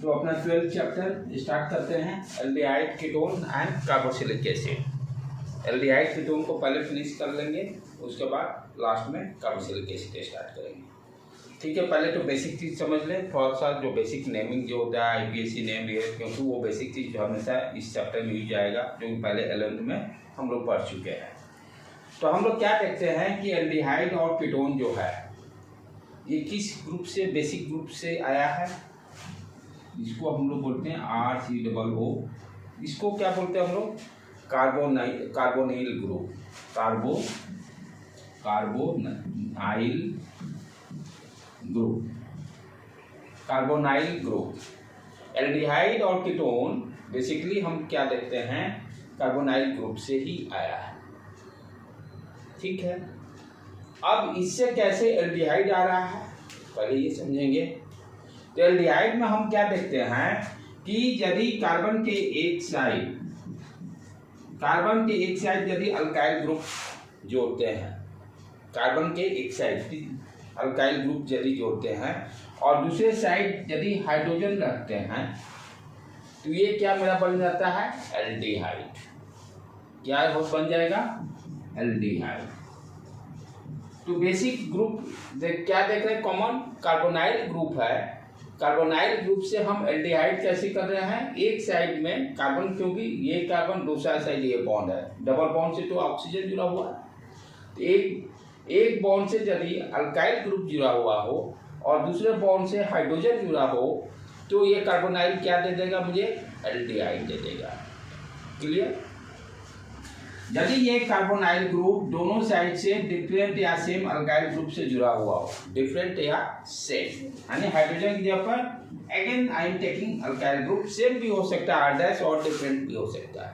तो अपना 12th chapter start करते हैं। Aldehyde ketone and carboxylic acid. Aldehyde ketone को पहले फिनिश कर लेंगे, उसके बाद लास्ट में कार्बोक्सिलिक एसिड स्टार्ट करेंगे। ठीक है, पहले तो बेसिक चीज़ समझ लें, थोड़ा सा जो बेसिक नेमिंग जो होता है IPSC नेम भी है, क्योंकि वो बेसिक चीज़ जो हमेशा इस चैप्टर में यूज आएगा, जो कि पहले 11th में हम लोग पढ़ चुके हैं। तो हम लोग क्या देखते हैं कि एल्डिहाइड और कीटोन जो है ये किस ग्रुप से, बेसिक ग्रुप से आया है। इसको हम लोग बोलते हैं RCOO। इसको क्या बोलते हैं हम लोग, carbonyl group, carbonyl group. Aldehyde और कीटोन बेसिकली हम क्या देखते हैं, कार्बोनाइल ग्रुप से ही आया है। ठीक है, अब इससे कैसे एल्डिहाइड आ रहा है पहले ये समझेंगे। तो एल्डिहाइड में हम क्या देखते हैं कि यदि कार्बन के एक साइड यदि अल्काइल ग्रुप जोड़ते हैं, कार्बन के एक साइड अल्काइल ग्रुप यदि जोड़ते हैं और दूसरे साइड यदि हाइड्रोजन रखते हैं, तो ये क्या मेरा बन जाता है, एल्डिहाइड। क्या बन जाएगा, एल्डिहाइड। तो बेसिक ग्रुप क्या देख रहे हैं, कॉमन कार्बोनाइल ग्रुप है। कार्बोनाइल ग्रुप से हम एल्डिहाइड कैसे कर रहे हैं, एक साइड में कार्बन, क्योंकि ये कार्बन दूसरा साइड ये बॉन्ड है, डबल बॉन्ड से तो ऑक्सीजन जुड़ा हुआ है, तो एक बॉन्ड से यदि अल्काइल ग्रुप जुड़ा हुआ हो और दूसरे बॉन्ड से हाइड्रोजन जुड़ा हो, तो ये कार्बोनाइल क्या दे देगा मुझे, एल्डिहाइड दे देगा। क्लियर। यदि ये कार्बोनाइल ग्रुप दोनों साइड से डिफरेंट या सेम अल्काइल ग्रुप से जुड़ा हुआ हो, डिफरेंट या सेम, यानी हाइड्रोजन की जगह पर again I am taking alkyl group, same भी हो सकता है R- और डिफरेंट भी हो सकता है,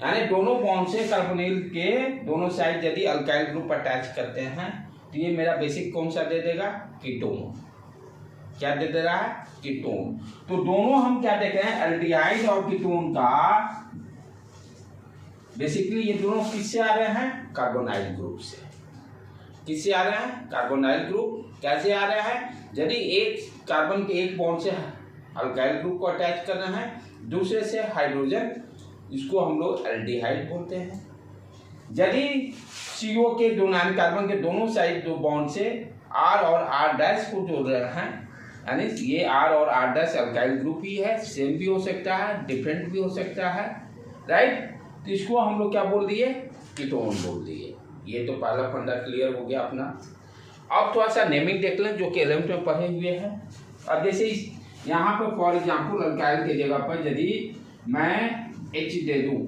यानी दोनों बॉन्ड से कार्बोनिल के दोनों साइड यदि अल्काइल ग्रुप अटैच करते हैं, तो ये मेरा बेसिक कौन सा दे देगा, कीटोन। क्या दे दे रहा है, कीटोन। तो दोनों हम क्या देख रहे हैं, एल्डिहाइड और कीटोन का बेसिकली ये दोनों किससे आ रहे हैं, कार्बोनाइल ग्रुप से। किससे आ रहे हैं, कार्बोनाइल ग्रुप। कैसे आ रहे हैं, यदि एक कार्बन के एक बॉन्ड से अल्काइल ग्रुप को अटैच कर रहे हैं, दूसरे से हाइड्रोजन, इसको हम लोग एल्डिहाइड बोलते हैं। यदि CO के कार्बन के दोनों साइड दो बॉन्ड से R और R' को जोड़ रहे हैं, यानी ये R और R' अल्काइल ग्रुप ही है, सेम भी हो सकता है, डिफरेंट भी हो सकता है, राइट। तो इसको हम लोग क्या बोल दिए, कीटोन बोल दिए। ये तो पहला फंडा क्लियर हो गया अपना। अब थोड़ा सा नेमिंग देख लें, जो कि 11th में पढ़े हुए हैं। अब जैसे यहाँ पर फॉर एग्जाम्पल अल्काइल की जगह पर यदि मैं H दे दूँ,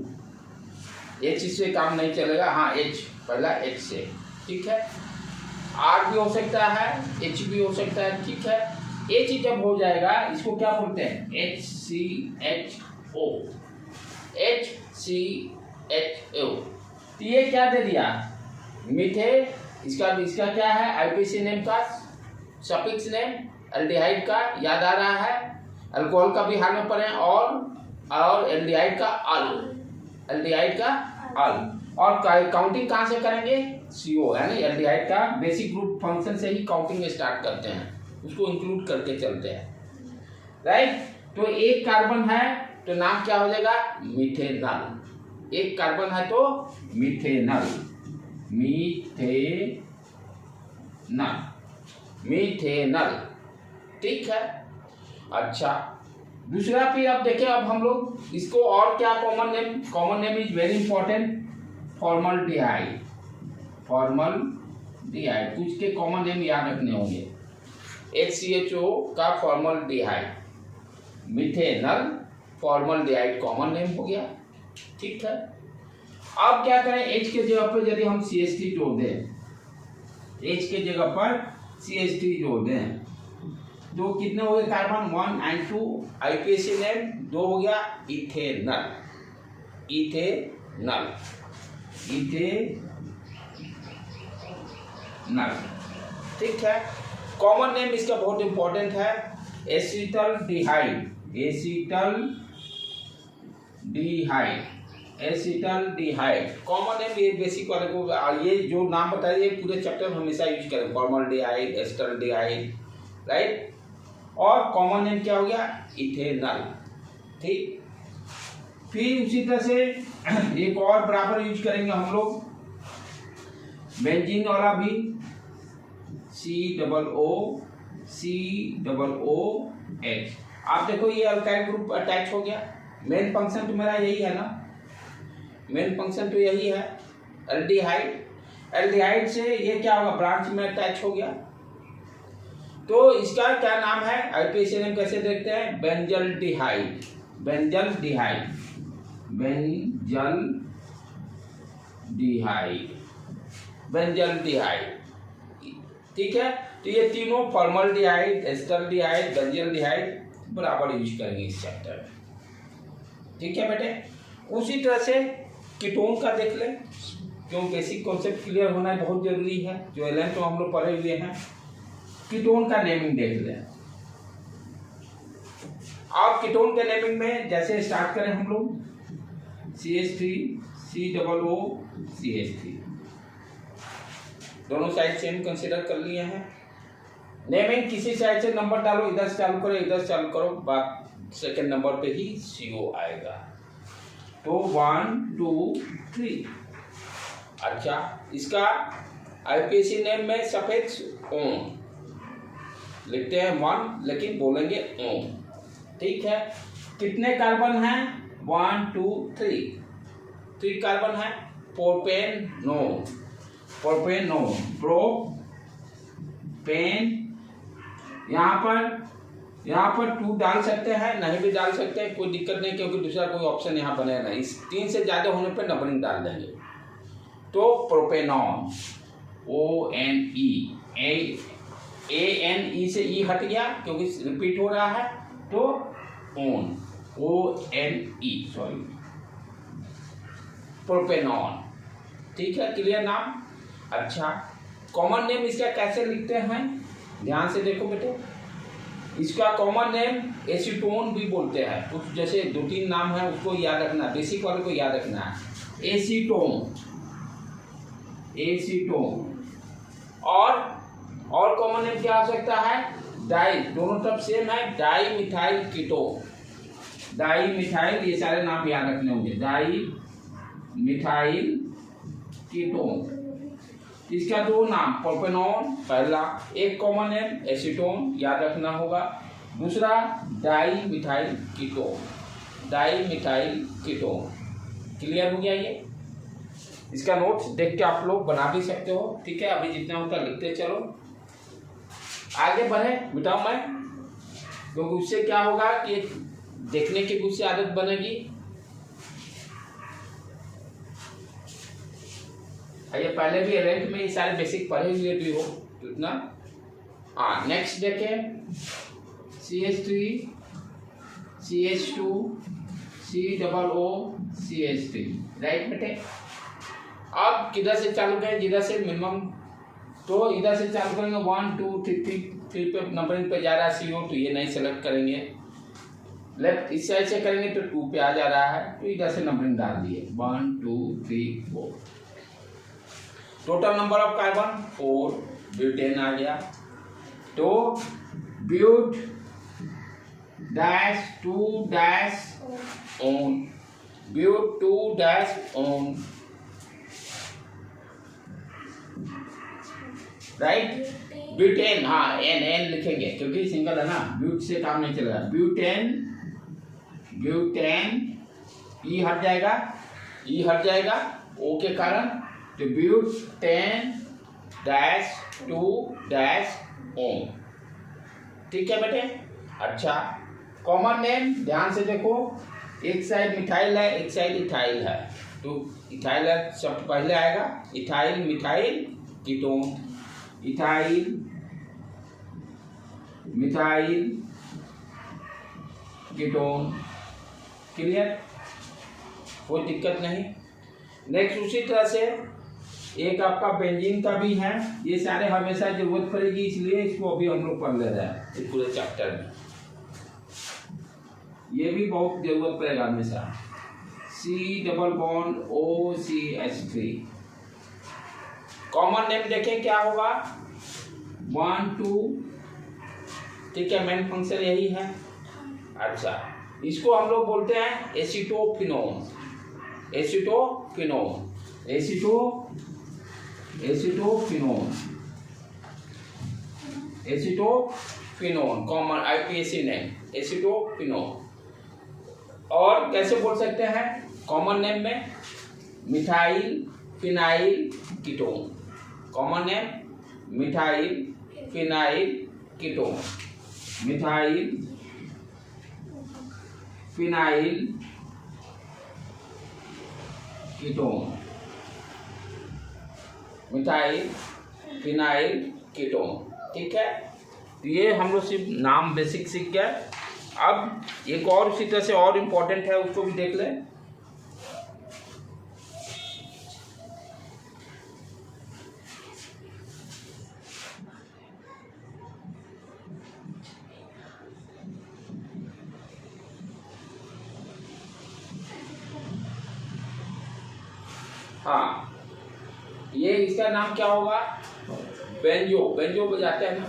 H से काम नहीं चलेगा, हाँ H, पहला H से, ठीक है। R भी हो सकता है, H भी हो सकता है, ठीक है। H जब हो जाएगा, इसको क्या बोलते हैं, HCHO, HCHO। तो ये क्या दे दिया, मीठे, इसका क्या है, IPSC नेम का सफिक्स नेम, एल्डिहाइड का याद आ रहा है, अल्कोहल का भी हाल में पढ़े, और एल्डिहाइड का अल, और काउंटिंग कहाँ से करेंगे, CO, यानी एल्डिहाइड का बेसिक ग्रुप फंक्शन से ही काउंटिंग स्टार्ट करते हैं, उसको इंक्लूड करके चलते हैं, राइट। तो एक कार्बन है तो नाम क्या हो जाएगा, मिथेनल। एक कार्बन है तो मिथेनल, ठीक है। अच्छा, दूसरा फिर अब देखिए, अब हम लोग इसको और क्या common name is very important, formaldehyde. कुछ के कॉमन नेम याद रखने होंगे। HCHO का formaldehyde, methanal, formaldehyde common name हो गया, ठीक है। अब क्या करें, H के जगह पर यदि हम CH3 जोड़ दें, H के जगह पर CH3 जोड़ दें, तो कितने हो गए कार्बन, 1 and 2, IPSC नेम 2 हो गया, इथेनल, ठीक है। कॉमन नेम इसका बहुत इंपॉर्टेंट है, एसिटल्डिहाइड, कॉमन नेम। ये बेसिक वाले को, ये जो नाम बताइए पूरे चैप्टर में हमेशा यूज करें, फॉर्मल्डिहाइड, एसिटल्डिहाइड, राइट। और कॉमन नेम क्या हो गया, इथेनॉल। ठीक, फिर उसी तरह से एक और बराबर यूज करेंगे हम लोग बेंजीन वाला भी, COOH। आप देखो ये अल्काइल ग्रुप अटैच हो गया। मेन फंक्शन तो मेरा यही है ना, मेन फंक्शन तो यही है एल्डिहाइड। एल्डिहाइड से ये क्या होगा, ब्रांच में अटैच हो गया। तो इसका क्या नाम है, आईपीसी नेम कैसे देखते हैं, बेंजल्डिहाइड। Benzaldehyde, benzaldehyde, benzaldehyde. ठीक है, तो ये तीनों फॉर्मल्डिहाइड, एस्टल्डिहाइड, बेंजल्डिहाइड बराबर यूज करेंगे इस चैप्टर में। ठीक है बेटे, उसी तरह से कीटोन का देख लें, क्यों बेसिक कॉन्सेप्ट क्लियर होना बहुत जरूरी है, जो 11th में हम लोग पढ़े हुए हैं। कीटोन का नेमिंग देख लें। आप कीटोन के नेमिंग में जैसे स्टार्ट करें हम लोग, CH3 COOCH3, दोनों साइड सेम कंसिडर कर लिए हैं। नेमिंग किसी साइड से नंबर डालो, इधर से चालू करो, इधर से चालू करो, बात सेकंड नंबर पे ही CO आएगा। तो 1 2 3। अच्छा, इसका आईपीसी नेम में सफिक्स ओन लिखते हैं 1, लेकिन बोलेंगे ओन। ठीक है, कितने कार्बन हैं, 1 2 3 कार्बन है। प्रोपेनोन, प्रोपेनोन, प्रोपेन, यहाँ पर 2 डाल सकते हैं, नहीं भी डाल सकते हैं, कोई दिक्कत नहीं, क्योंकि दूसरा कोई ऑप्शन यहाँ बनेगा नहीं। इस 3 से ज़्यादा होने पर नंबरिंग डाल देंगे। तो प्रोपेनॉन, ONE, ANE से E हट गया क्योंकि रिपीट हो रहा है, तो ONE, सॉरी, प्रोपेनॉन। ठीक है, क्लियर नाम। अच्छा, कॉमन नेम इसका कैसे लिखते हैं, ध्यान से देखो बेटे। इसका कॉमन नेम एसीटोन भी बोलते हैं। कुछ जैसे 2-3 नाम है, उसको याद रखना, बेसिक वाले को याद रखना है। Acetone, acetone. और कॉमन नेम क्या हो सकता है, डाई, दोनों तरफ सेम है, di methyl ketone, di methyl, ये सारे नाम याद रखने होंगे, डाई मिथाइल कीटोन। इसका 2 नाम, प्रोपेनॉन पहला, एक कॉमन नेम एसीटोन याद रखना होगा, दूसरा di methyl ketone, di methyl ketone. Clear हो गया ये। इसका नोट्स देख के आप लोग बना भी सकते हो। ठीक है, अभी जितना होता लिखते चलो, आगे बढ़े मिटाऊं मैं, क्योंकि उससे क्या होगा कि देखने की उससे आदत बनेगी। ये पहले भी 11th में ये सारे बेसिक पढ़े हुए भी हो इतना। हाँ, नेक्स्ट देखें, CH3 CH2 COOCH3, राइट बेटे। अब किधर से चालू करें, जिधर से मिनिमम, तो इधर से चालू करेंगे 1 2 3 पे नंबरिंग पे जा रहा है CO, तो ये नहीं सेलेक्ट करेंगे। लेफ्ट इस साइड से करेंगे तो 2 पे आ जा रहा है, तो इधर से नंबरिंग डाल दिए 1 2 3 4। Total number of carbon 4, butane आ गया। तो but dash 2 dash one, but 2 dash one, right. Butane, हाँ एन लिखेंगे क्योंकि सिंगल है ना, ब्यूट से काम नहीं चलेगा। ब्यूटेन, ब्यूटेन, ई हट जाएगा ओ के कारण, तो ब्यूटेन डैश 2 डैश ओन। ठीक है बेटे। अच्छा, कॉमन नेम ध्यान से देखो, एक साइड मिथाइल है, एक साइड इथाइल है, तो इथाइल शब्द पहले आएगा, ethyl methyl ketone, ethyl methyl ketone. Clear, कोई दिक्कत नहीं। नेक्स्ट उसी तरह से एक आपका बेंजीन का भी है, ये सारे हमेशा जरूरत पड़ेगी, इसलिए इसको अभी हम लोग पढ़ ले रहे हैं इस पूरे चैप्टर में, ये भी बहुत जरूरत पड़ेगा हमेशा। C+OCH3, कॉमन नेम देखें क्या होगा, 1 2 ठीक है, मेन फंक्शन यही है। अच्छा, इसको हम लोग बोलते हैं acetophenone. Acetophenone common IUPAC name acetophenone. और कैसे बोल सकते हैं कॉमन नेम में? Methyl phenyl ketone. Common name methyl phenyl ketone. Methyl phenyl ketone. Methyl phenyl ketone. ठीक है, तो ये हम लोग सिर्फ नाम बेसिक सीख गए। अब एक और उसी तरह से और इम्पोर्टेंट है, उसको भी देख लें। हाँ, ये इसका नाम क्या होगा? बेंजो बजाते हैं ना,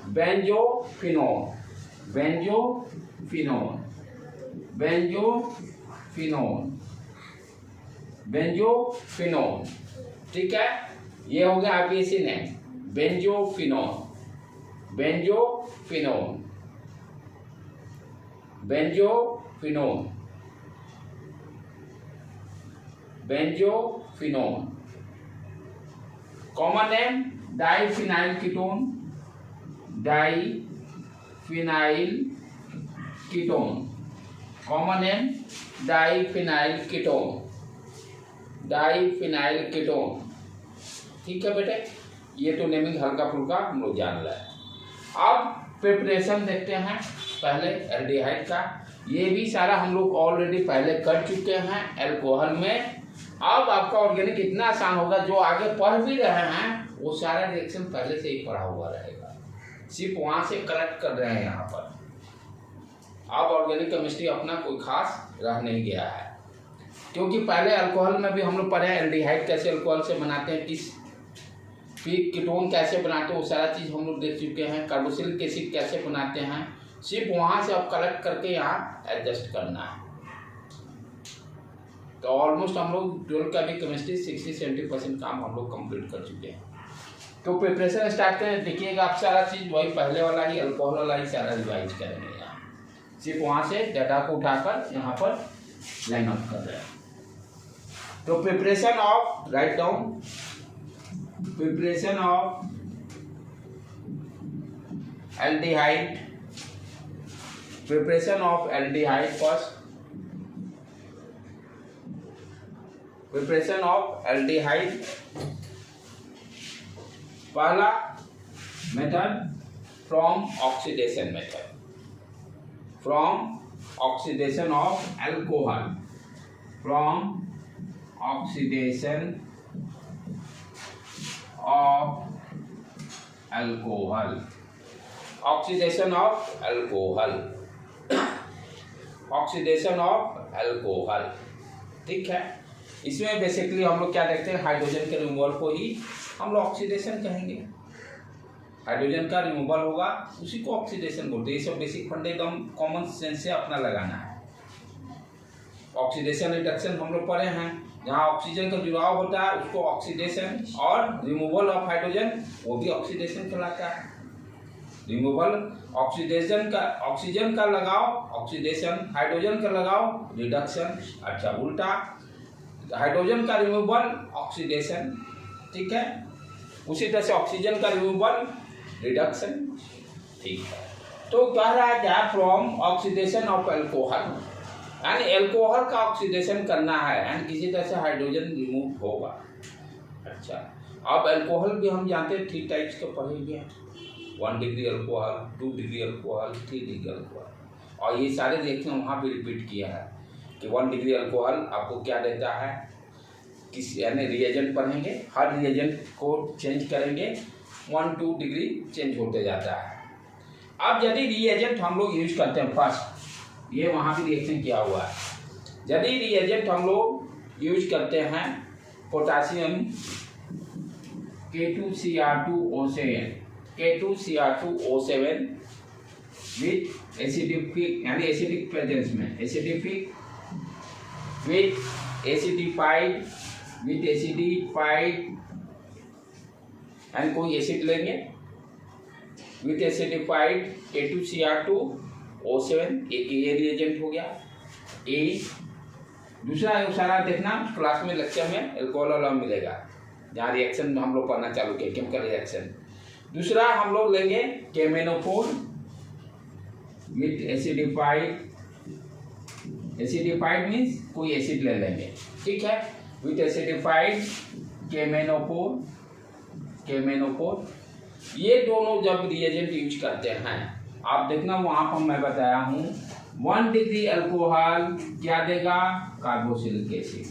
बेंजोफिनोन। ठीक है, ये हो गया IUPAC name benzophenone. Common name diphenyl ketone. Common name diphenyl ketone. ठीक है बेटे, ये तो नेमिंग हल्का फुल्का हम लोग जान रहे हैं। अब प्रिपरेशन देखते हैं पहले एल्डिहाइड का। ये भी सारा हम लोग ऑलरेडी पहले कर चुके हैं अल्कोहल में। अब आपका ऑर्गेनिक इतना आसान होगा, जो आगे पढ़ भी रहे हैं वो सारा रिएक्शन पहले से ही पढ़ा हुआ रहेगा, सिर्फ वहां से कलेक्ट कर रहे हैं यहाँ पर। अब ऑर्गेनिक केमिस्ट्री अपना कोई खास रह नहीं गया है, क्योंकि पहले अल्कोहल में भी हम लोग पढ़े एल्डिहाइड कैसे अल्कोहल से बनाते हैं, फिर कीटोन कैसे बनाते हैं, वो सारा चीज़ हम लोग देख चुके हैं। कार्बोक्सिलिक एसिड कैसे बनाते हैं, सिर्फ वहाँ से अब कलेक्ट करके यहाँ एडजस्ट करना है। तो ऑलमोस्ट हम लोग 12 का भी केमिस्ट्री 60-70% काम हम लोग कंप्लीट कर चुके हैं। तो प्रिपरेशन स्टार्ट करें। देखिएगा आप सारा चीज़ वही पहले वाला ही अल्कोहल वाला ही सारा रिवाइज करेंगे यहाँ, सिर्फ वहाँ से डाटा को उठाकर यहाँ पर लाइन अप कर रहे हैं। तो preparation of, right down, preparation of aldehyde. First, preparation of aldehyde. पहला method from oxidation of alcohol. Oxidation of alcohol. ठीक है, इसमें बेसिकली हम लोग क्या देखते हैं, हाइड्रोजन के रिमूवल को ही हम लोग ऑक्सीडेशन कहेंगे। हाइड्रोजन का रिमूवल होगा, उसी को ऑक्सीडेशन बोलते हैं। ये सब बेसिक फंडे एकदम कॉमन सेंस से अपना लगाना है। ऑक्सीडेशन रिडक्शन हम लोग पढ़े हैं, जहाँ ऑक्सीजन का जुड़ाव होता है उसको ऑक्सीडेशन, और रिमूवल ऑफ हाइड्रोजन वो भी ऑक्सीडेशन कहलाता है। रिमूवल ऑक्सीजन का लगाव ऑक्सीडेशन, हाइड्रोजन का लगाव रिडक्शन। अच्छा, उल्टा हाइड्रोजन का रिमूवल ऑक्सीडेशन, ठीक है, उसी तरह से ऑक्सीजन का रिमूवल रिडक्शन। ठीक है, तो कह रहा है क्या, फ्रॉम ऑक्सीडेशन ऑफ अल्कोहल, यानी अल्कोहल का ऑक्सीडेशन करना है, यानी किसी तरह से हाइड्रोजन रिमूव होगा। अच्छा, अब अल्कोहल भी हम जानते हैं 3 टाइप्स के पढ़े हुए हैं, 1 degree alcohol, 2 degree alcohol, 3 degree alcohol. और ये सारे रिएक्शन वहाँ भी रिपीट किया है कि 1 डिग्री अल्कोहल आपको क्या देता है, किस यानी रिएजेंट पढ़ेंगे, हर रिएजेंट को चेंज करेंगे, 1-2 डिग्री चेंज होते जाता है। अब यदि रिएजेंट हम लोग यूज करते हैं, फर्स्ट ये वहाँ भी रिएक्शन किया हुआ है, यदि रिएजेंट हम लोग यूज करते हैं पोटासियम K2Cr2O से K2Cr2O7 विथ एसिडिफिक यानी एसिडिक प्रेजेंस में, एसिडिफिक विथ एसिडिफाइड एंड कोई एसिड लेंगे विथ एसिडिफाइड K2Cr2O7, एक ये रिएजेंट हो गया ए। दूसरा सारा देखना क्लास में लेक्चर में एल्कोहल मिलेगा, जहाँ रिएक्शन हम लोग पढ़ना चालू किया, केमिकल रिएक्शन। दूसरा हम लोग लेंगे केमेनोफोर विथ एसिडिफाइड मीन्स कोई एसिड ले लेंगे, ठीक है, विथ एसिडिफाइड केमेनोफोर। ये दोनों जब रिएजेंट यूज करते हैं, आप देखना वहां पर मैं बताया हूं 1 डिग्री अल्कोहल क्या देगा, कार्बोक्सिलिक एसिड।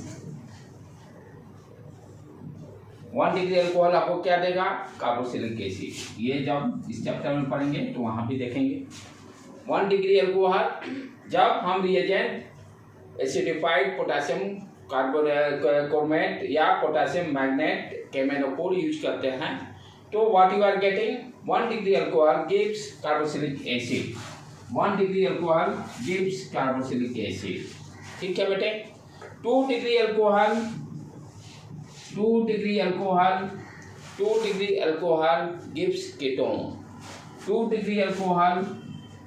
1 डिग्री अल्कोहल आपको क्या देगा, कार्बोक्सिलिक एसिड। ये जब इस चैप्टर में पढ़ेंगे तो वहां भी देखेंगे। 1 डिग्री अल्कोहल जब हम रिएजेंट एसिडिफाइड पोटेशियम क्रोमेट या पोटेशियम मैग्नेट केमेनोफोर यूज करते हैं, तो what you are getting, 1 degree alcohol gives carboxylic acid. 1 degree alcohol gives carboxylic acid, ठीक है बेटे। 2 degree alcohol gives ketone. 2 degree alcohol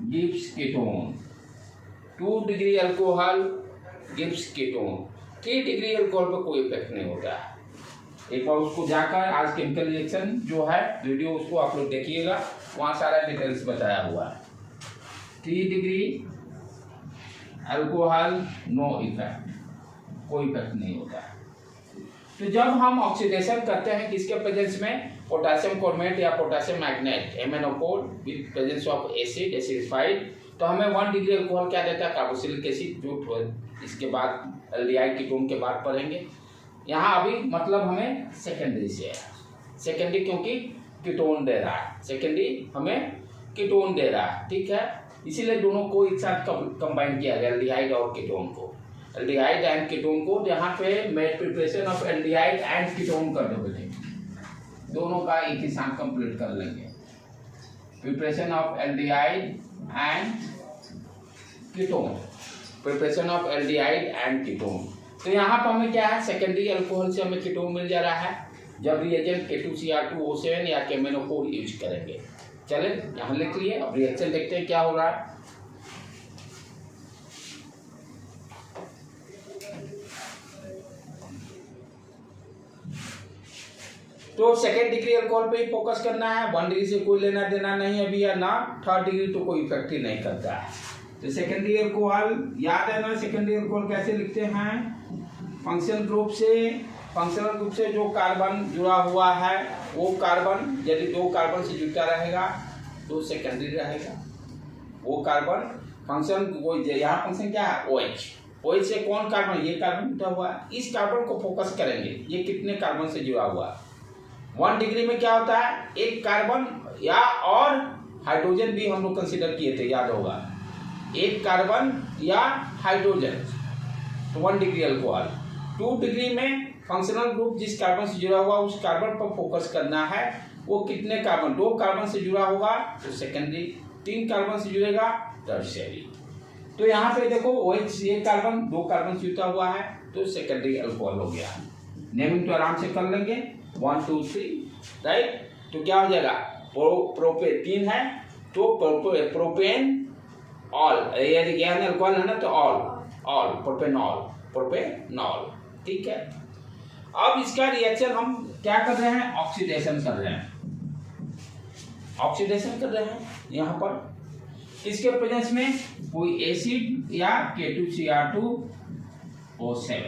gives ketone. 2 degree alcohol gives ketone. 3 degree alcohol पर कोई effect नहीं होता है। एक बार उसको जाकर आज केमिकल रिएक्शन जो है वीडियो उसको आप लोग देखिएगा, वहाँ सारा डिटेल्स बताया हुआ है। 3 डिग्री अल्कोहल नो इफेक्ट, कोई इफेक्ट नहीं होता है। तो जब हम ऑक्सीडेशन करते हैं किसके प्रेजेंस में, पोटेशियम क्रोमेट या पोटेशियम मैग्नेट एमएनओ4 with presence of acid acidified, तो हमें 1 डिग्री अल्कोहल क्या देता है, कार्बोक्सिलिक एसिड, जो इसके बाद एल्डिहाइड कीटोन के बाद पढ़ेंगे। यहाँ अभी मतलब हमें सेकेंडरी से है, सेकेंडरी क्योंकि कीटोन दे रहा है, सेकेंडरी हमें कीटोन दे रहा है, ठीक है। इसीलिए दोनों को एक साथ कंबाइन किया गया, एल्डिहाइड और कीटोन को, एल्डिहाइड एंड कीटोन को। यहाँ पे made preparation of aldehyde and ketone कर दो बेटे, दोनों का एक ही साथ कंप्लीट कर लेंगे। Preparation of aldehyde and ketone, preparation of aldehyde and ketone. तो यहाँ पर हमें क्या है, सेकेंडरी अल्कोहल से हमें कीटोन मिल जा रहा है जब रिएजेंट K2Cr2O7 या केमेनोफोर यूज करेंगे। चले यहाँ लिख लिए, अब रिएक्शन देखते हैं क्या हो रहा है। तो सेकेंड डिग्री अल्कोहल पे ही फोकस करना है, 1 डिग्री से कोई लेना देना नहीं अभी, या ना 3rd डिग्री तो कोई इफेक्ट ही नहीं करता है। तो सेकेंडरी अल्कोहल याद है ना, सेकेंडरी अल्कोहल कैसे लिखते हैं, फंक्शनल ग्रुप से जो कार्बन जुड़ा हुआ है वो कार्बन यदि 2 कार्बन से जुड़ा रहेगा तो सेकेंडरी रहेगा। वो कार्बन फंक्शन वो यहाँ फंक्शन क्या है, OH से कौन कार्बन, ये कार्बन जुड़ा हुआ है, इस कार्बन को फोकस करेंगे, ये कितने कार्बन से जुड़ा हुआ है। 1 डिग्री में क्या होता है, एक कार्बन या और हाइड्रोजन भी हम लोग कंसीडर किए थे, याद होगा, एक कार्बन या हाइड्रोजन, तो 1 डिग्री अल्कोहल। 2 डिग्री में फंक्शनल ग्रुप जिस कार्बन से जुड़ा हुआ उस कार्बन पर फोकस करना है, वो कितने कार्बन, 2 कार्बन से जुड़ा होगा तो सेकेंडरी, 3 कार्बन से जुड़ेगा टर्शियरी। तो यहाँ पे देखो OH ये कार्बन 2 कार्बन से जुड़ा हुआ है तो सेकेंडरी अल्कोहल हो गया। नेमिंग तो आराम से कर लेंगे, 1 2 3 राइट। तो क्या हो जाएगा, प्रोपेन 3 है तो प्रोपेन ऑल, अल्कोहल है ना तो ऑल प्रोपेनॉल, ठीक है। अब इसका रिएक्शन हम क्या कर रहे हैं, ऑक्सीडेशन कर रहे हैं यहाँ पर इसके प्रेजेंस में कोई एसिड या K2Cr2O7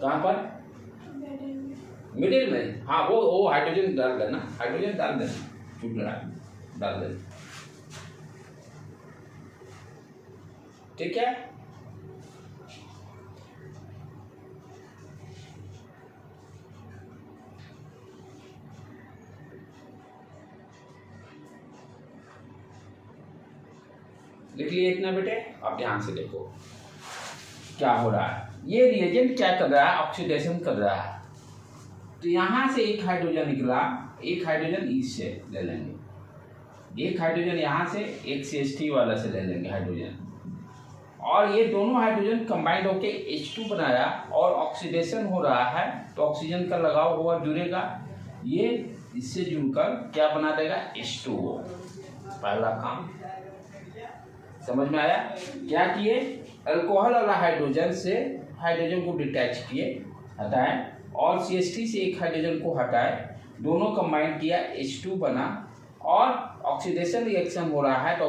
कहाँ पर, मिडिल में, हाँ वो हाइड्रोजन डाल देना, डाल देना, ठीक है। लिख लिए इतना बेटे। अब ध्यान से देखो क्या हो रहा है। ये रिएजेंट क्या कर रहा है, ऑक्सीडेशन कर रहा है। तो यहाँ से एक हाइड्रोजन निकला, एक हाइड्रोजन इससे ले लेंगे, एक हाइड्रोजन यहाँ से, एक CH3 वाला से ले लेंगे हाइड्रोजन, और ये दोनों हाइड्रोजन कंबाइंड होके H2 बनाया और ऑक्सीडेशन हो रहा है। तो ऑक्सीजन का लगाव हुआ जुड़ेगा, ये इससे जुड़कर क्या बना देगा, H2O। पहला काम समझ में आया। क्या किए, अल्कोहल वाला हाइड्रोजन से हाइड्रोजन को डिटैच किए, हटाए, और CH3 से एक हाइड्रोजन को हटाए, दोनों कंबाइन किया, H2 बना, और ऑक्सीडेशन रिएक्शन हो रहा है तो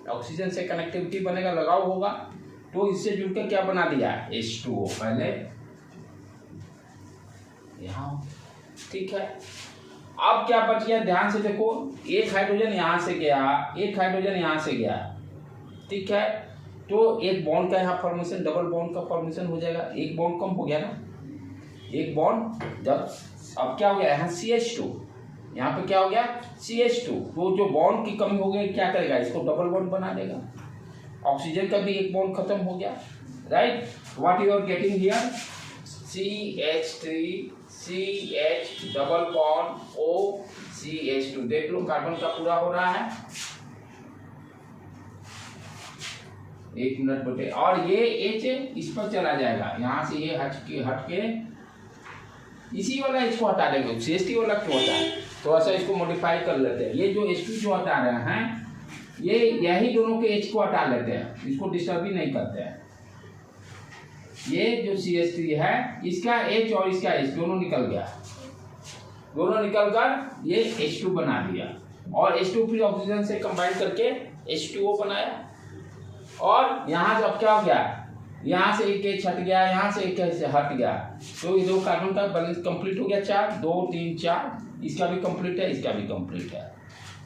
ऑक्सीजन से कनेक्टिविटी बनेगा, लगाव होगा, तो इससे जुड़कर क्या बना दिया, H2O पहले यहाँ। ठीक है, अब क्या बच गया, ध्यान से देखो, एक हाइड्रोजन यहाँ से गया, एक हाइड्रोजन यहाँ से गया। ठीक है, तो एक बॉन्ड का यहाँ फॉर्मेशन, डबल बॉन्ड का फॉर्मेशन हो जाएगा, एक बॉन्ड कम हो गया ना, एक बॉन्ड जब, अब क्या हो गया यहाँ CH2, यहाँ पे क्या हो गया CH2, तो जो बॉन्ड की कमी हो गई क्या करेगा, इसको डबल बॉन्ड बना देगा, ऑक्सीजन का भी एक बॉन्ड खत्म हो गया, right. What you are getting here, CH3 CH double bond O CH2। देख लो कार्बन का पूरा हो रहा है, एक मिनट बेटे, और ये H इस पर चला जाएगा, यहाँ से ये हट के इसी वाला H को हटा देंगे, CH3 वाला क्यों हटा है, थोड़ा सा इसको मॉडिफाई कर लेते हैं। ये जो H2 जो हटा रहे हैं, ये यही दोनों के H को हटा लेते हैं, इसको डिस्टर्ब ही नहीं करते हैं। ये जो CH3 है, इसका H और इसका H दोनों निकल गया, दोनों निकल कर ये H2 बना दिया, और H2 फिर ऑक्सीजन से कंबाइन करके H2O बनाया। और यहाँ से अब क्या हो गया, यहाँ से एक H हट गया, यहाँ से एक H हट गया, तो ये दो कार्बन का बैलेंस कंप्लीट हो गया, 4 2 3 4, इसका भी कंप्लीट है, इसका भी कंप्लीट है।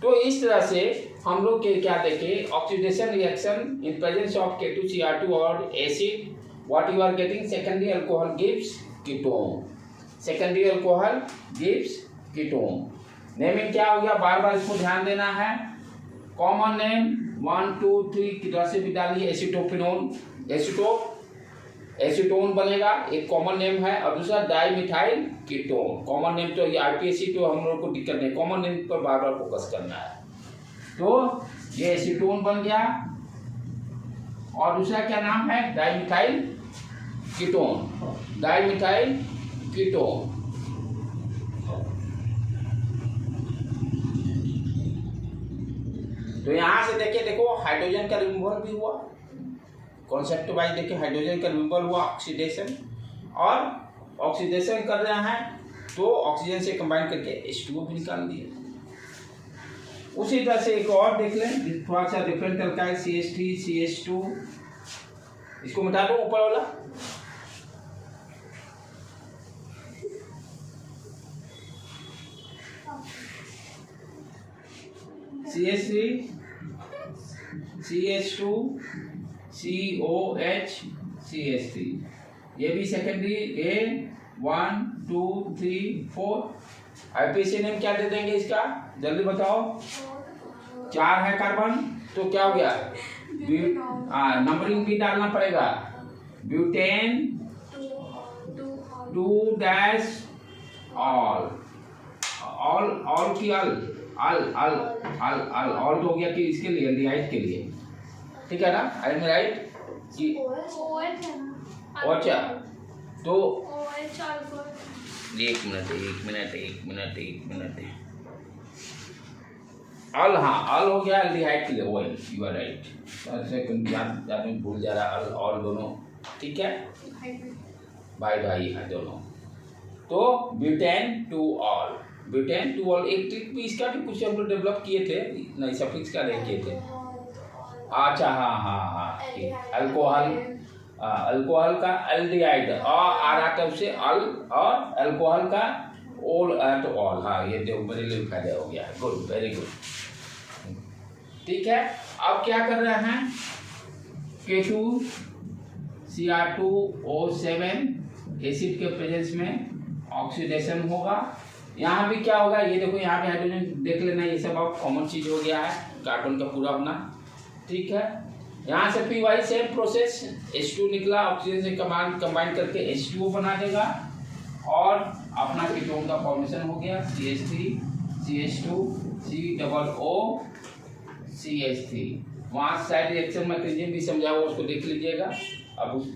तो इस तरह से हम लोग के क्या देखे, oxidation reaction in presence of K2Cr2 और acid, what you are getting, secondary alcohol gives ketone, secondary alcohol gives ketone. Naming क्या हो गया, बार बार इसको ध्यान देना है। कॉमन नेम 1 2 3 किधर से भी डालिए, एसीटोफिनोन, एसीटोन बनेगा, एक कॉमन नेम है, और दूसरा डाइमिथाइल कीटोन। कॉमन नेम तो ये आरपीएसी तो हम लोग को दिक्कत नहीं, कॉमन नेम पर बार बार फोकस करना है। तो ये एसीटोन बन गया, और दूसरा क्या नाम है, डाइमिथाइल कीटोन, डाइमिथाइल कीटोन। तो यहां से देखिए, देखो हाइड्रोजन का रिमूवल भी हुआ, कॉन्सेप्ट वाइज देखिए, हाइड्रोजन का रिमूवल हुआ, ऑक्सीडेशन, और ऑक्सीडेशन कर रहे हैं तो ऑक्सीजन से कंबाइन करके H2O भी निकाल दिए। उसी तरह से एक और देख लें, थोड़ा सा डिफरेंट अल्काइल, CH3 CH2, इसको मिटा दो ऊपर वाला, CH3 CH2 COH CH3, ये भी सेकेंडरी A 1 2 3 4। आईपीसी नेम क्या दे देंगे इसका, जल्दी बताओ, 4 है कार्बन, तो क्या हो गया, नंबरिंग भी डालना पड़ेगा, ब्यूटेन 2 डैश ऑल, ऑल की ऑल तो हो गया कि इसके लिए, एल्डिहाइड के लिए, ठीक है ना, आई एम राइट कि अच्छा, तो एक मिनट अल, हाँ अल हो गया एल्डिहाइड के लिए, वही यू आर राइट, आदमी भूल जा रहा है, अल और दोनों, ठीक है, भाई है दोनों। तो butane two all, butane two all, एक ट्रिक भी इसका भी कुछ हम लोग डेवलप किए थे, नहीं सफिक्स का नहीं किए थे। अच्छा हाँ, अल्कोहल का एल्डिहाइड आ रहा था उससे अल, और अल्कोहल का ओल एट ऑल, हाँ ये देखो मेरे लिए फायदा हो गया, गुड, वेरी गुड, ठीक है। अब क्या कर रहे हैं, K2Cr2O7 एसिड के प्रेजेंस में ऑक्सीडेशन होगा। यहाँ भी क्या होगा, ये देखो यहाँ पे हाइड्रोजन देख लेना, ये सब अब कॉमन चीज हो गया है, कार्बन का पूरा होना, ठीक है। यहाँ से P Y same process, H2 निकला, ऑक्सीजन से कंबाइन करके H2O बना देगा और अपना कीटोन का फॉर्मेशन हो गया CH3 CH2 COO CH3। वहाँ साइड रिएक्शन मैकेनिज्म भी समझा हुआ, उसको देख लीजिएगा। अब उस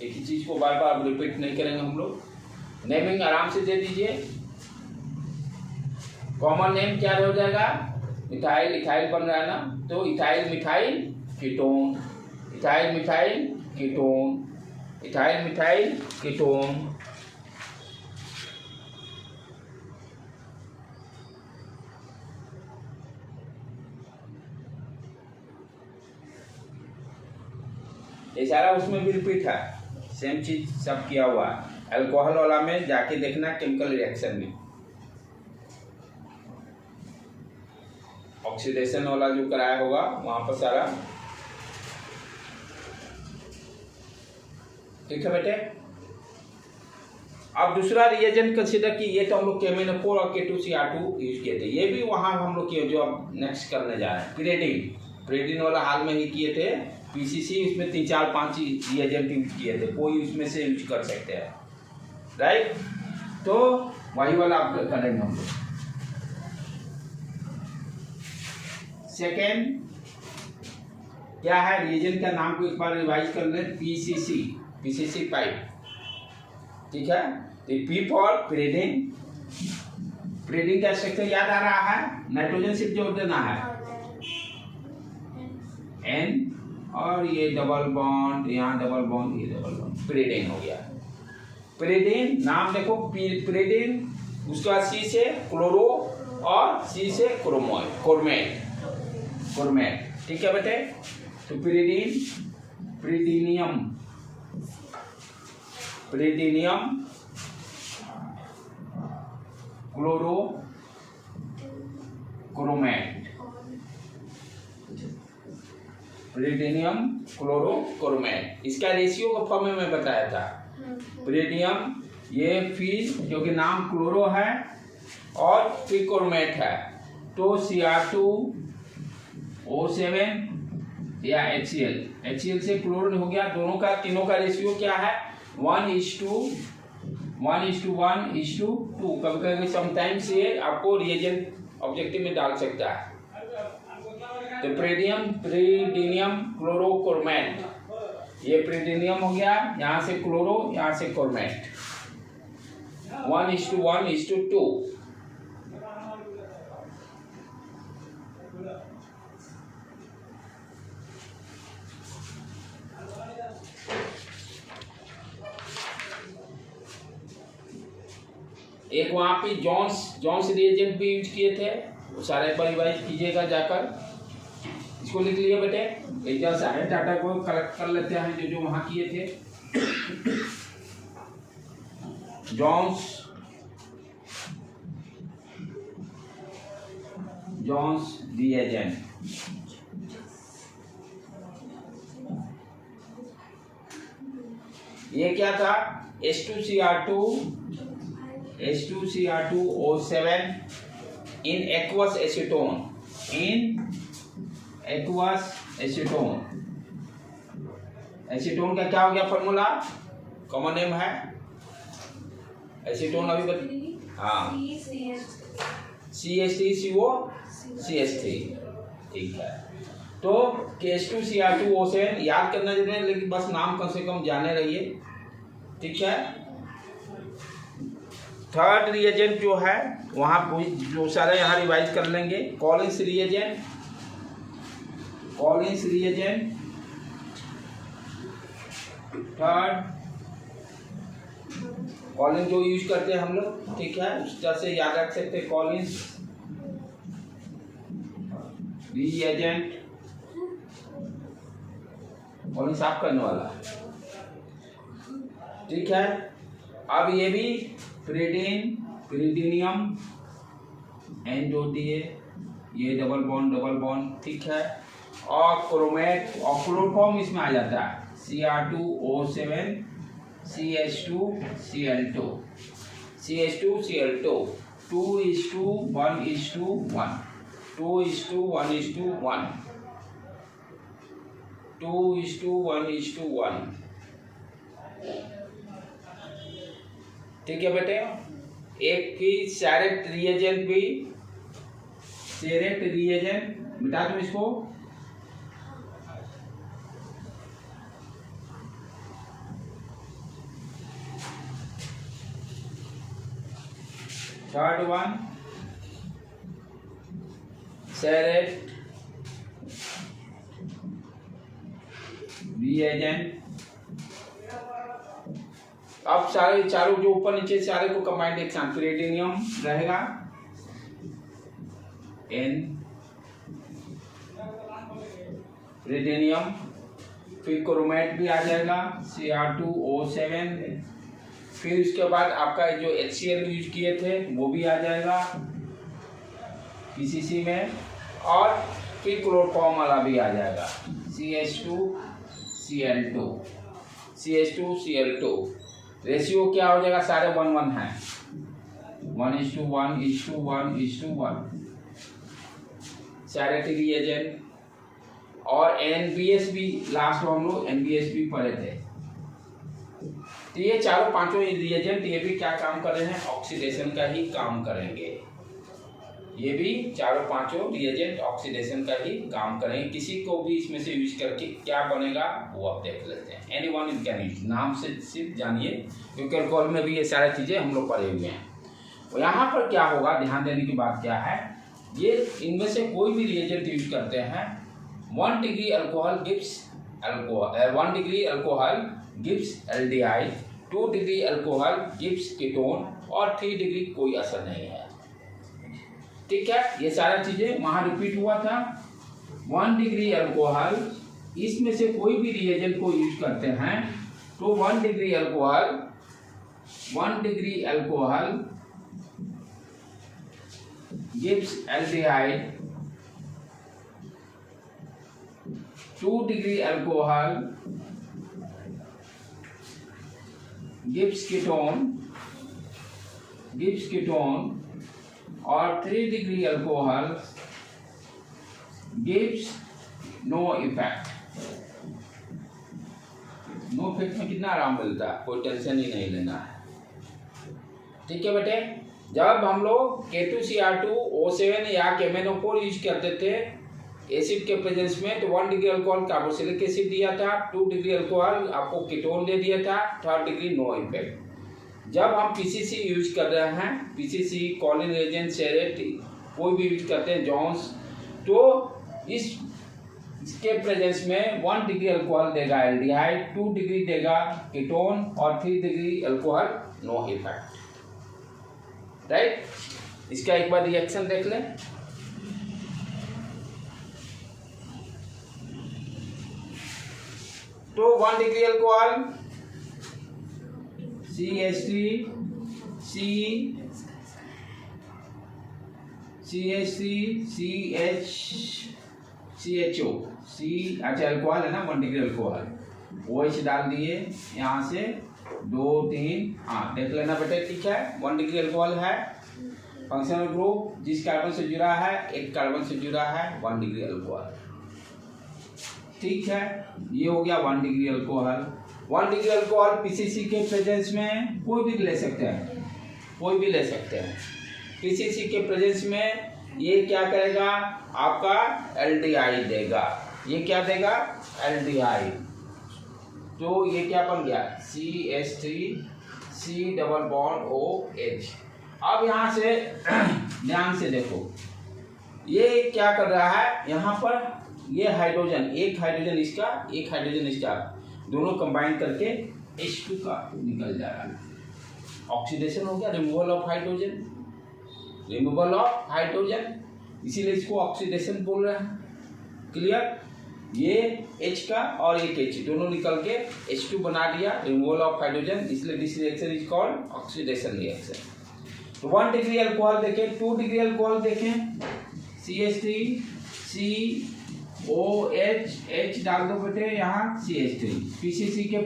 एक ही चीज़ को बार बार रिपीट नहीं करेंगे हम लोग। नेमिंग आराम से दे दीजिए। कॉमन नेम क्या हो जाएगा, इथाइल, इथाइल बन रहा है ना, तो ethyl methyl ketone, ethyl methyl ketone, ethyl methyl ketone. ये सारा उसमें भी रिपीट है, सेम चीज सब किया हुआ है। अल्कोहल वाला में जाके देखना केमिकल रिएक्शन में, ऑक्सीडेशन वाला जो कराया होगा वहां पर सारा। ठीक है बेटे। अब दूसरा रिएजेंट कंसीडर कि ये तो हम लोग KMnO4 और K2Cr2 यूज किए थे, ये भी वहां हम लोग किए जो अब नेक्स्ट करने जा रहे हैं। पिरेडिन वाला हाल में ही किए थे। PCC उसमें 3 4 5 रिएजेंट यूज किए थे, कोई उसमें से यूज कर सकते हैं, राइट। तो वही वाला आप करेंगे हम लोग। सेकेंड क्या है, रिएजेंट का नाम को एक बार रिवाइज कर लें, PCC पाइप। ठीक है, तो P फॉर पिरेडिन। पिरेडिन का स्ट्रक्चर याद आ रहा है, नाइट्रोजन सिर्फ जोड़ देना है N, और ये डबल बॉन्ड, यहाँ डबल बॉन्ड, ये डबल बॉन्ड, पिरेडिन हो गया। पिरेडिन नाम देखो, पिरेडिन, उसका C से क्लोरो और C से क्रोमेट। ठीक है बेटे। तो पिरीडिनियम क्लोरो क्रोमेट, पिरीडिनियम क्लोरो क्रोमेट। इसका रेशियो का फॉर्म में मैं बताया था। पिरीडियम ये फिर जो कि नाम क्लोरो है और फिर क्रोमेट है, तो Cr2O7 या HCl से क्लोरीन हो गया। दोनों का, तीनों का रेशियो क्या है, 1:1:2। कभी कभी समटाइम्स ये आपको रिएजेंट ऑब्जेक्टिव में डाल सकता है। तो पिरीडिनियम क्लोरोक्रोमेट, ये पिरीडिनियम हो गया, यहाँ से क्लोरो, यहाँ से क्रोमेट, 1:1:2। एक वहाँ पे जॉन्स रिएजेंट भी यूज किए थे, वो सारे पर रिवाइज कीजिएगा जाकर। इसको लिख लिए बेटे, एक जगह सारे डाटा को कलेक्ट कर लेते हैं जो वहाँ किए थे। जॉन्स रिएजेंट, ये क्या था, H2Cr2O7 in aqueous acetone, acetone का क्या हो गया फॉर्मूला, कॉमन नेम है एसीटोन। अभी हाँ, CH3CO CH3। ठीक है, तो H2Cr2O7 याद करना जरूरी है, लेकिन बस नाम कम से कम जाने रहिए। ठीक है। थर्ड रिएजेंट जो है वहाँ जो सारे यहाँ रिवाइज कर लेंगे। कॉलिंस रिएजेंट, थर्ड कॉलिंस जो यूज करते हैं हम लोग। ठीक है, उस तरह से याद रख सकते हैं। कॉलिंस रिएजेंट, कॉलिंस साफ करने वाला। ठीक है, अब ये भी पिरीडिनियम N2TA, ये डबल बॉन्ड। ठीक है, और क्रोमेट और क्लोरोफॉर्म इसमें आ जाता है, Cr2O7 CH2Cl2 2:1:1, 2:1:1। ठीक है बेटे। एक की सेरेट रिएजेंट भी, सेरेट रिएजेंट मिटा दो इसको। Third one Sarett reagent. अब सारे चारों जो ऊपर नीचे सारे को कंबाइंड एक साथ प्लेटिनियम रहेगा N, प्लेटिनियम, फिर क्रोमेट भी आ जाएगा Cr2O7, फिर उसके बाद आपका जो HCl यूज किए थे वो भी आ जाएगा PCC में, और फिर क्लोरोफॉर्म वाला भी आ जाएगा CH2Cl2। रेशियो क्या हो जाएगा, सारे 1:1 है, 1:1:1:1। सेरेट रिएजेंट और NBS भी लास्ट में हम लोग NBS भी पढ़े थे। तो ये चारों पांचों रिएजेंट ये भी क्या काम कर रहे हैं, ऑक्सीडेशन का ही काम करेंगे। ये भी चारों पांचों रिएजेंट ऑक्सीडेशन का ही काम करेंगे। किसी को भी इसमें से यूज करके क्या बनेगा वो आप देख लेते हैं। एनीवन यू कैन यूज, नाम से सिर्फ जानिए, क्योंकि अल्कोहल में भी ये सारी चीजें हम लोग पढ़े हुए हैं। तो यहाँ पर क्या होगा, ध्यान देने की बात क्या है, ये इनमें से कोई भी रिएजेंट यूज करते हैं, 1 degree alcohol gives aldehyde, 2 degree alcohol gives ketone और 3 डिग्री कोई असर नहीं है। ठीक है, ये सारा चीजें वहां रिपीट हुआ था। 1 डिग्री अल्कोहल, इसमें से कोई भी रिएजेंट को यूज करते हैं तो 1 degree alcohol gives aldehyde, 2 degree alcohol gives ketone और 3 degree alcohol gives no effect. No effect में कितना आराम मिलता है, कोई टेंशन ही नहीं लेना है। ठीक है बेटे, जब हम लोग K2Cr2O7 या केमेनोफोर यूज करते थे एसिड के प्रेजेंस में, तो 1 डिग्री अल्कोहल कार्बोक्सिलिक एसिड दिया था, 2 डिग्री अल्कोहल आपको कीटोन दे दिया था, 3rd डिग्री नो इफेक्ट। जब हम PCC यूज कर रहे हैं, PCC कॉलिन रिएजेंट, सेरेट कोई भी यूज करते हैं, जॉन्स, तो इसके प्रेजेंस में 1 डिग्री अल्कोहल देगा एल्डिहाइड, 2 डिग्री देगा कीटोन और 3 degree alcohol no effect. Right, इसका एक बार रिएक्शन देख लें। तो 1 डिग्री अल्कोहल CH3CHO, अच्छा अल्कोहल है ना, 1 डिग्री अल्कोहल, OH डाल दिए यहाँ से 2 3, हाँ देख लेना बेटे। ठीक है, 1 डिग्री अल्कोहल है, फंक्शनल ग्रुप जिस कार्बन से जुड़ा है, एक कार्बन से जुड़ा है, 1 डिग्री अल्कोहल। ठीक है, ये हो गया 1 degree alcohol. 1 degree alcohol PCC के प्रेजेंस में कोई भी ले सकते हैं, PCC के प्रेजेंस में ये क्या करेगा, आपका एल्डिहाइड देगा। ये क्या देगा, एल्डिहाइड। तो ये क्या बन गया, CH3C डबल बॉन्ड OH। अब यहाँ से ध्यान से देखो, ये क्या कर रहा है, यहाँ पर ये हाइड्रोजन, एक हाइड्रोजन इसका, एक हाइड्रोजन इसका, दोनों कंबाइन करके H2 का निकल जा रहा है। ऑक्सीडेशन हो गया, रिमूवल ऑफ हाइड्रोजन, इसीलिए इसको ऑक्सीडेशन बोल रहे हैं। क्लियर, ये H का और एक H दोनों निकल के H2 बना दिया, रिमूवल ऑफ हाइड्रोजन, इसलिए this reaction is called oxidation reaction. तो 1 डिग्री अल्कोहल देखें, 2 डिग्री अल्कोहल देखें, CH3COH, H डाल दो बेटे यहाँ, CH3 PCC के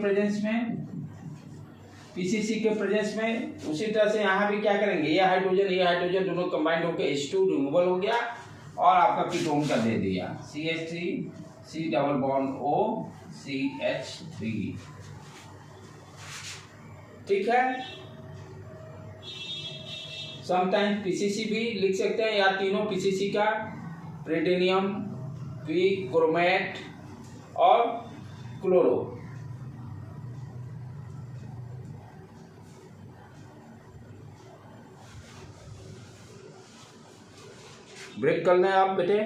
प्रेजेंस में उसी तरह से यहाँ भी क्या करेंगे, ये हाइड्रोजन दोनों कंबाइंड होकर H2 रिमूवल हो गया और आपका कीटोन का दे दिया, CH3 C double bond O CH3। ठीक है, समटाइम्स पीसीसी भी लिख सकते हैं, या तीनों पीसीसी का, प्लेटिनियम, क्रोमेट और क्लोरो। ब्रेक कर लें आप बेटे।